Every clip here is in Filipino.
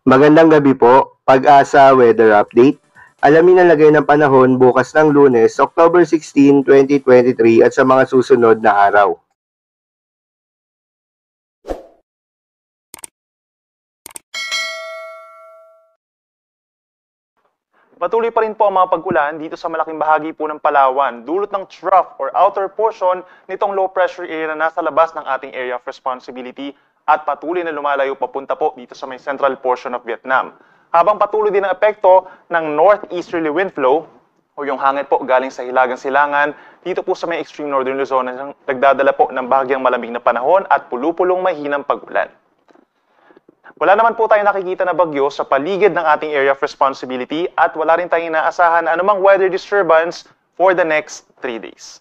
Magandang gabi po, Pag-asa Weather Update. Alamin ang lagay ng panahon bukas ng Lunes, October 16, 2023 at sa mga susunod na araw. Patuloy pa rin po ang mga pag-ulan dito sa malaking bahagi po ng Palawan, dulot ng trough or outer portion nitong low pressure area na nasa labas ng ating area of responsibility at patuloy na lumalayo papunta po dito sa may central portion of Vietnam. Habang patuloy din ang epekto ng northeasterly wind flow o yung hangin po galing sa hilagang silangan dito po sa may extreme northern Luzon na nagdadala po ng bahagyang malamig na panahon at pulupulong mahinang pag-ulan. Wala naman po tayong nakikita na bagyo sa paligid ng ating area of responsibility at wala rin tayong inaasahan na anumang weather disturbance for the next 3 days.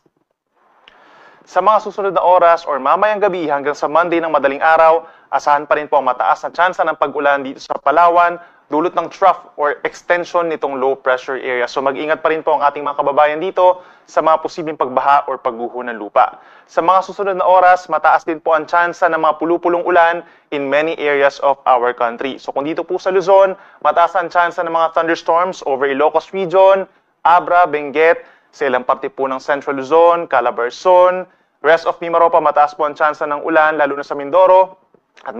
Sa mga susunod na oras or mamayang gabi hanggang sa Monday ng madaling araw, asahan pa rin po ang mataas na tsansa ng pag-ulan dito sa Palawan, dulot ng trough or extension nitong low pressure area. So mag-ingat pa rin po ang ating mga kababayan dito sa mga posibleng pagbaha or pagguho ng lupa. Sa mga susunod na oras, mataas din po ang tsansa ng mga pulupulong ulan in many areas of our country. So kung dito po sa Luzon, mataas ang tsansa ng mga thunderstorms over Ilocos Region, Abra, Benguet, sa ilang parte po ng Central Luzon, Calabarzon, rest of Mimaropa, mataas po ang tsansa ng ulan, lalo na sa Mindoro, at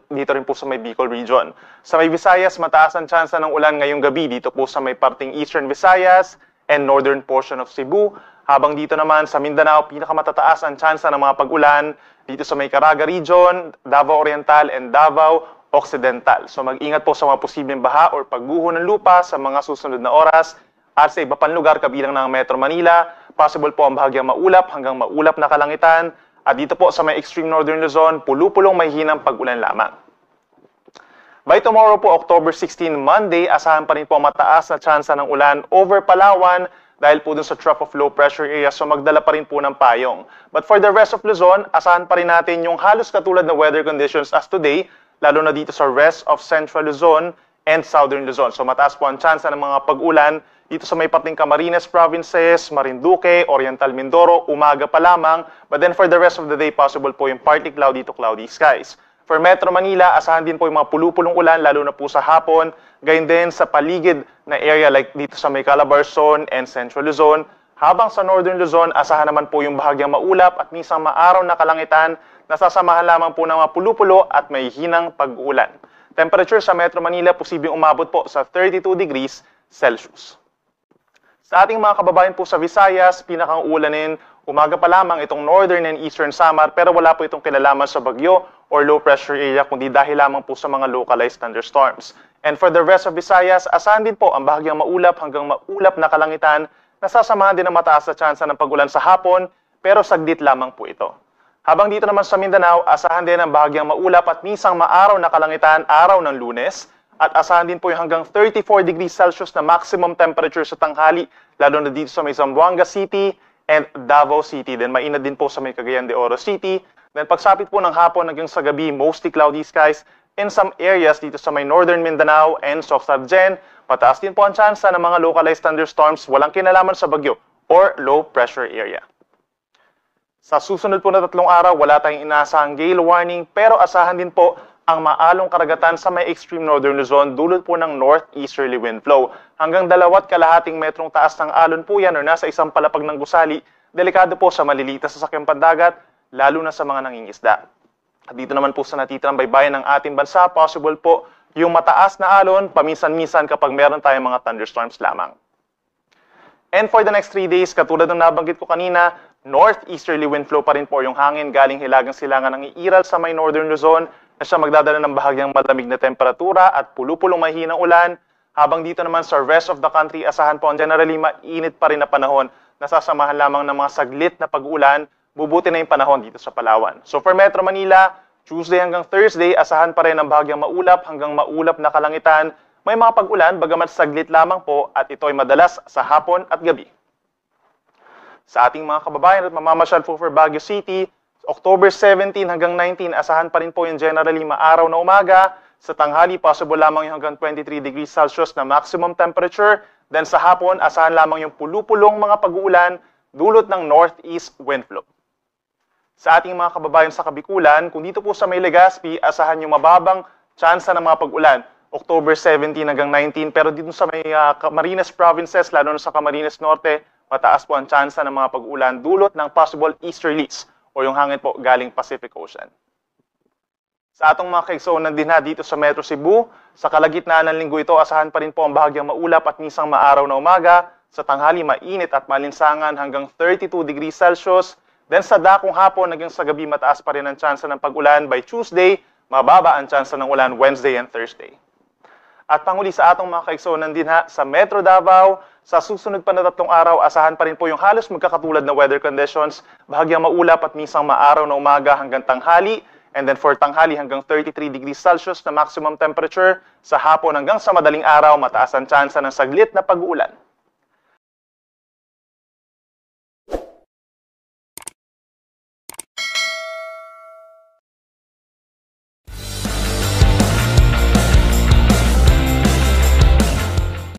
dito rin po sa may Bicol Region. Sa may Visayas, mataas ang tsansa ng ulan ngayong gabi dito po sa may parting Eastern Visayas and northern portion of Cebu. Habang dito naman sa Mindanao, pinakamatataas ang tsansa ng mga pag-ulan dito sa may Caraga Region, Davao Oriental and Davao Occidental. So mag-ingat po sa mga posibleng baha or pagguho ng lupa sa mga susunod na oras. At sa iba pang lugar kabilang ng Metro Manila, possible po ang bahagyang maulap hanggang maulap na kalangitan. At dito po sa may extreme northern Luzon, pulupulong may hinang pag-ulan lamang. By tomorrow po, October 16, Monday, asahan pa rin po mataas na tsansa ng ulan over Palawan dahil po dun sa trough of low pressure area, so magdala pa rin po ng payong. But for the rest of Luzon, asahan pa rin natin yung halos katulad na weather conditions as today, lalo na dito sa rest of Central Luzon and Southern Luzon. So mataas po ang tsansa ng mga pag-ulan dito sa may parting Camarines Provinces, Marinduque, Oriental Mindoro, umaga pa lamang. But then for the rest of the day, possible po yung partly cloudy to cloudy skies. For Metro Manila, asahan din po yung mga pulupulong ulan, lalo na po sa hapon. Gayun din sa paligid na area like dito sa may Calabarzon and Central Luzon. Habang sa Northern Luzon, asahan naman po yung bahagyang maulap at minsan maaraw na kalangitan, nasasamahan lamang po ng mga pulupulo at may hinang pag-ulan. Temperature sa Metro Manila, posibleng umabot po sa 32 degrees Celsius. Sa ating mga kababayan po sa Visayas, pinakang ulanin, umaga pa lamang itong Northern and Eastern Samar pero wala po itong kinalaman sa bagyo or low pressure area kundi dahil lamang po sa mga localized thunderstorms. And for the rest of Visayas, asahan din po ang bahagyang maulap hanggang maulap na kalangitan, nasasamahan din ang mataas na tsansa ng pag-ulan sa hapon pero saglit lamang po ito. Habang dito naman sa Mindanao, asahan din ang bahagyang maulap at minsang maaraw na kalangitan araw ng Lunes. At asahan din po yung hanggang 34 degrees Celsius na maximum temperature sa tanghali, lalo na dito sa may Zamboanga City and Davao City. Then mainit din po sa may Cagayan de Oro City. Then pagsapit po ng hapon hanggang sa gabi, mostly cloudy skies in some areas dito sa may Northern Mindanao and Sorsogon. Pataas din po ang tsansa ng mga localized thunderstorms, walang kinalaman sa bagyo or low pressure area. Sa susunod po na 3 araw, wala tayong inaasahang gale warning pero asahan din po ang maalong karagatan sa may extreme northern Luzon dulot po ng northeasterly wind flow. Hanggang 2.5 metrong taas ng alon po yan o nasa isang palapag ng gusali, delikado po sa maliliit na sasakyang pandagat, lalo na sa mga nangingisda. At dito naman po sa natitirang baybayin ng ating bansa, possible po yung mataas na alon paminsan-minsan kapag meron tayong mga thunderstorms lamang. And for the next 3 days, katulad ng nabanggit ko kanina, northeasterly wind flow pa rin po yung hangin galing hilagang silangan ng iiral sa may northern Luzon, na siya magdadala ng bahagyang malamig na temperatura at pulupulong mahinang ulan. Habang dito naman sa rest of the country, asahan po ang generally mainit pa rin na panahon, nasasamahan lamang ng mga saglit na pag-ulan, bubuti na yung panahon dito sa Palawan. So for Metro Manila, Tuesday hanggang Thursday, asahan pa rin ang bahagyang maulap hanggang maulap na kalangitan. May mga pag-ulan, bagamat saglit lamang po at ito ay madalas sa hapon at gabi. Sa ating mga kababayan at mamamasyal po for Baguio City, October 17 hanggang 19, asahan pa rin po yung generally maaraw na umaga. Sa tanghali, possible lamang yung hanggang 23 degrees Celsius na maximum temperature. Then sa hapon, asahan lamang yung pulupulong mga pag-uulan dulot ng northeast wind flow. Sa ating mga kababayan sa Kabikulan, kung dito po sa may Legazpi, asahan yung mababang tsansa ng mga pag-ulan October 17 hanggang 19. Pero dito sa may Camarines provinces, lalo na sa Camarines Norte, mataas po ang tsansa ng mga pag-ulan dulot ng possible easterlies o yung hangin po galing Pacific Ocean. Sa atong mga kaigsunan din dito sa Metro Cebu, sa kalagitnaan ng linggo ito, asahan pa rin po ang bahagyang maulap at minsang maaraw na umaga. Sa tanghali, mainit at malinsangan hanggang 32 degrees Celsius. Then sa dakong hapon hanggang sa gabi, mataas pa rin ang tsansa ng pag-ulan. By Tuesday, mababa ang tsansa ng ulan Wednesday and Thursday. At panguli sa atong mga kaigsunan din sa Metro Davao, sa susunod pa na 3 araw, asahan pa rin po yung halos magkakatulad na weather conditions. Bahagyang maulap at minsang maaraw na umaga hanggang tanghali. And then for tanghali hanggang 33 degrees Celsius na maximum temperature. Sa hapon hanggang sa madaling araw, mataas ang tsansa ng saglit na pag-uulan.